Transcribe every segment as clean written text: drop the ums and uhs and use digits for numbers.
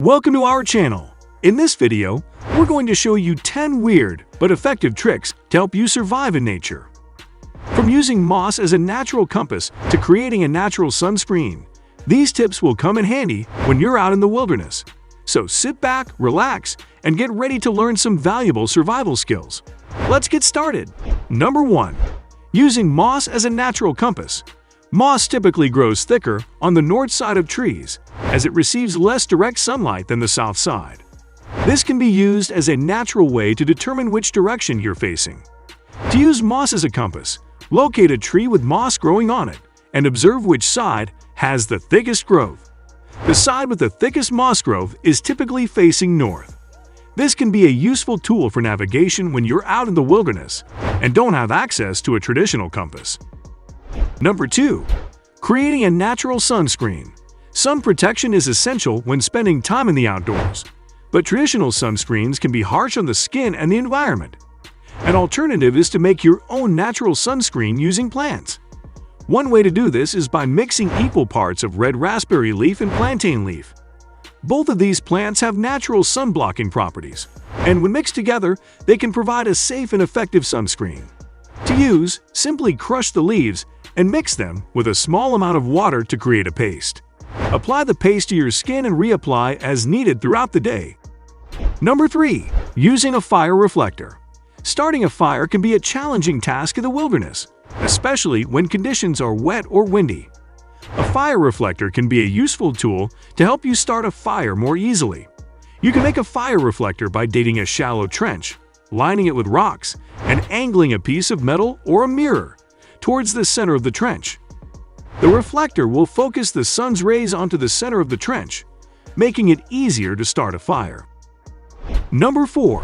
Welcome to our channel. In this video, we're going to show you 10 weird but effective tricks to help you survive in nature. From using moss as a natural compass to creating a natural sunscreen, these tips will come in handy when you're out in the wilderness. So sit back, relax, and get ready to learn some valuable survival skills. Let's get started. Number 1. Using moss as a natural compass. Moss typically grows thicker on the north side of trees as it receives less direct sunlight than the south side. This can be used as a natural way to determine which direction you're facing. To use moss as a compass, locate a tree with moss growing on it and observe which side has the thickest growth. The side with the thickest moss growth is typically facing north. This can be a useful tool for navigation when you're out in the wilderness and don't have access to a traditional compass. Number 2. Creating a natural sunscreen. Sun protection is essential when spending time in the outdoors, but traditional sunscreens can be harsh on the skin and the environment. An alternative is to make your own natural sunscreen using plants. One way to do this is by mixing equal parts of red raspberry leaf and plantain leaf. Both of these plants have natural sun-blocking properties, and when mixed together, they can provide a safe and effective sunscreen. To use, simply crush the leaves and mix them with a small amount of water to create a paste. Apply the paste to your skin and reapply as needed throughout the day. Number 3. Using a fire reflector. Starting a fire can be a challenging task in the wilderness, especially when conditions are wet or windy. A fire reflector can be a useful tool to help you start a fire more easily. You can make a fire reflector by digging a shallow trench, lining it with rocks, and angling a piece of metal or a mirror towards the center of the trench. The reflector will focus the sun's rays onto the center of the trench, making it easier to start a fire. Number 4.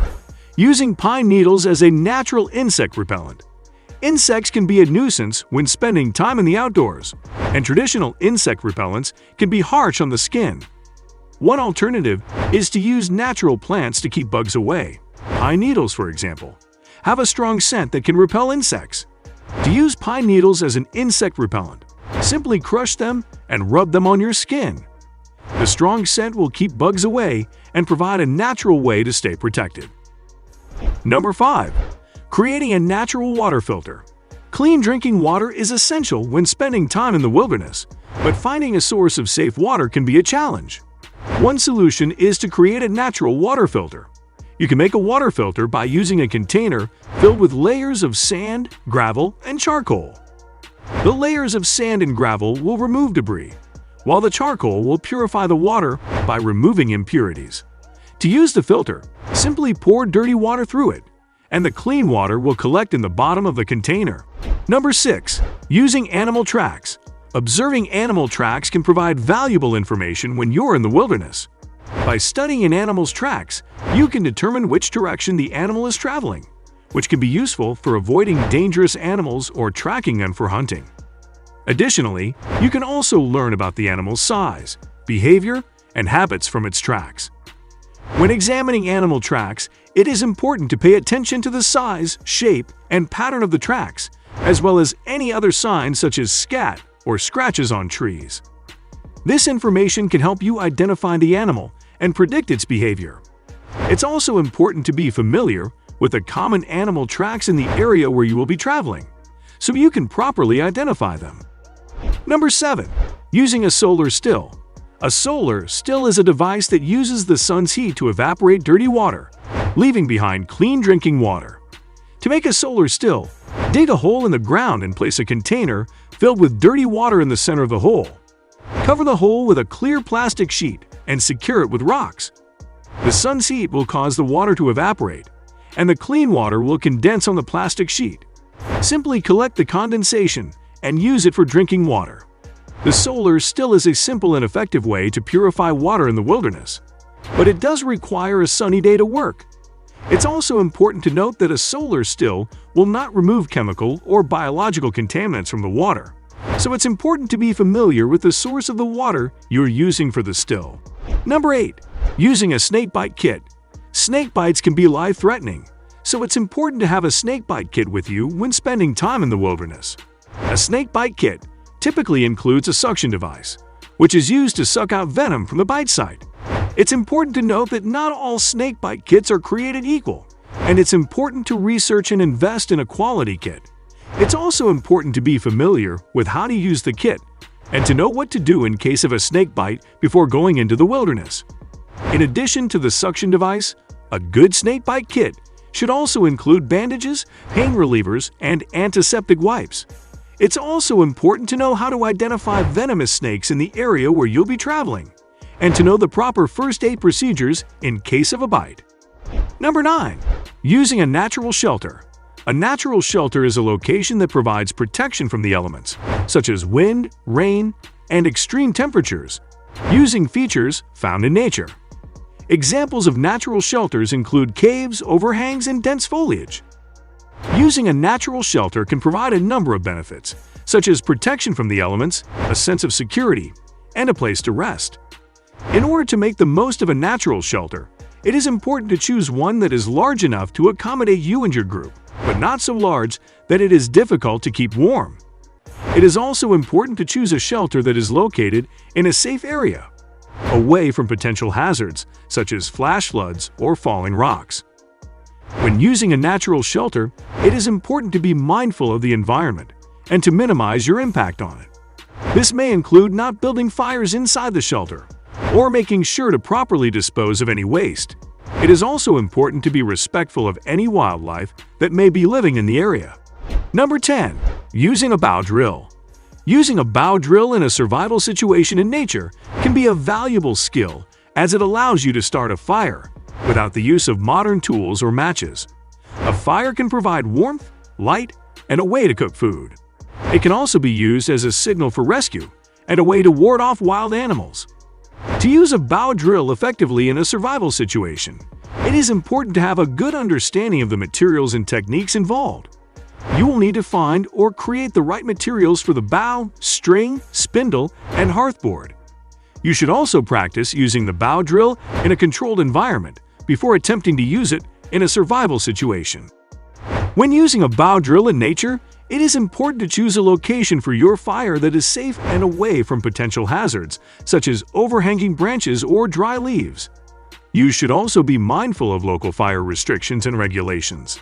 Using pine needles as a natural insect repellent. Insects can be a nuisance when spending time in the outdoors, and traditional insect repellents can be harsh on the skin. One alternative is to use natural plants to keep bugs away. Pine needles, for example, have a strong scent that can repel insects. To use pine needles as an insect repellent, simply crush them and rub them on your skin. The strong scent will keep bugs away and provide a natural way to stay protected. Number 5. Creating a natural water filter. Clean drinking water is essential when spending time in the wilderness, but finding a source of safe water can be a challenge. One solution is to create a natural water filter. You can make a water filter by using a container filled with layers of sand, gravel, and charcoal. The layers of sand and gravel will remove debris, while the charcoal will purify the water by removing impurities. To use the filter, simply pour dirty water through it, and the clean water will collect in the bottom of the container. Number 6. Using animal tracks. Observing animal tracks can provide valuable information when you're in the wilderness. By studying an animal's tracks, you can determine which direction the animal is traveling, which can be useful for avoiding dangerous animals or tracking them for hunting. Additionally, you can also learn about the animal's size, behavior, and habits from its tracks. When examining animal tracks, it is important to pay attention to the size, shape, and pattern of the tracks, as well as any other signs such as scat or scratches on trees. This information can help you identify the animal and predict its behavior. It's also important to be familiar with the common animal tracks in the area where you will be traveling, so you can properly identify them. Number 7. Using a solar still. A solar still is a device that uses the sun's heat to evaporate dirty water, leaving behind clean drinking water. To make a solar still, dig a hole in the ground and place a container filled with dirty water in the center of the hole. Cover the hole with a clear plastic sheet and secure it with rocks. The sun's heat will cause the water to evaporate, and the clean water will condense on the plastic sheet. Simply collect the condensation and use it for drinking water. The solar still is a simple and effective way to purify water in the wilderness, but it does require a sunny day to work. It's also important to note that a solar still will not remove chemical or biological contaminants from the water, so it's important to be familiar with the source of the water you're using for the still. Number 8. Using a snakebite kit. Snake bites can be life-threatening, so it's important to have a snakebite kit with you when spending time in the wilderness. A snakebite kit typically includes a suction device, which is used to suck out venom from the bite site. It's important to note that not all snakebite kits are created equal, and it's important to research and invest in a quality kit. It's also important to be familiar with how to use the kit and to know what to do in case of a snakebite before going into the wilderness. In addition to the suction device, a good snakebite kit should also include bandages, pain relievers, and antiseptic wipes. It's also important to know how to identify venomous snakes in the area where you'll be traveling, and to know the proper first aid procedures in case of a bite. Number 9. Using a natural shelter. A natural shelter is a location that provides protection from the elements, such as wind, rain, and extreme temperatures, using features found in nature. Examples of natural shelters include caves, overhangs, and dense foliage. Using a natural shelter can provide a number of benefits, such as protection from the elements, a sense of security, and a place to rest. In order to make the most of a natural shelter, it is important to choose one that is large enough to accommodate you and your group, but not so large that it is difficult to keep warm. It is also important to choose a shelter that is located in a safe area, away from potential hazards such as flash floods or falling rocks. When using a natural shelter, it is important to be mindful of the environment and to minimize your impact on it. This may include not building fires inside the shelter or making sure to properly dispose of any waste. It is also important to be respectful of any wildlife that may be living in the area. Number 10. Using a bow drill. Using a bow drill in a survival situation in nature can be a valuable skill as it allows you to start a fire without the use of modern tools or matches. A fire can provide warmth, light, and a way to cook food. It can also be used as a signal for rescue and a way to ward off wild animals. To use a bow drill effectively in a survival situation, it is important to have a good understanding of the materials and techniques involved. You will need to find or create the right materials for the bow, string, spindle, and hearthboard. You should also practice using the bow drill in a controlled environment before attempting to use it in a survival situation. When using a bow drill in nature, it is important to choose a location for your fire that is safe and away from potential hazards, such as overhanging branches or dry leaves. You should also be mindful of local fire restrictions and regulations.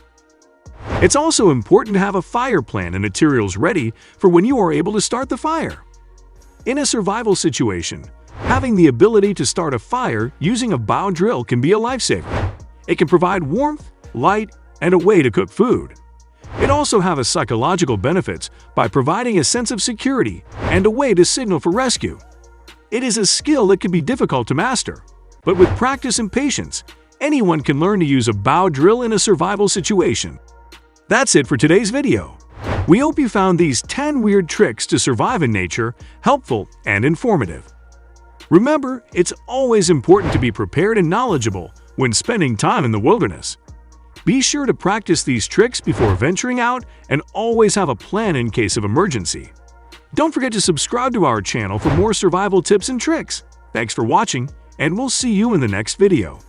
It's also important to have a fire plan and materials ready for when you are able to start the fire. In a survival situation, having the ability to start a fire using a bow drill can be a lifesaver. It can provide warmth, light, and a way to cook food. It also has psychological benefits by providing a sense of security and a way to signal for rescue. It is a skill that can be difficult to master, but with practice and patience, anyone can learn to use a bow drill in a survival situation. That's it for today's video. We hope you found these 10 weird tricks to survive in nature helpful and informative. Remember, it's always important to be prepared and knowledgeable when spending time in the wilderness. Be sure to practice these tricks before venturing out and always have a plan in case of emergency. Don't forget to subscribe to our channel for more survival tips and tricks. Thanks for watching, and we'll see you in the next video.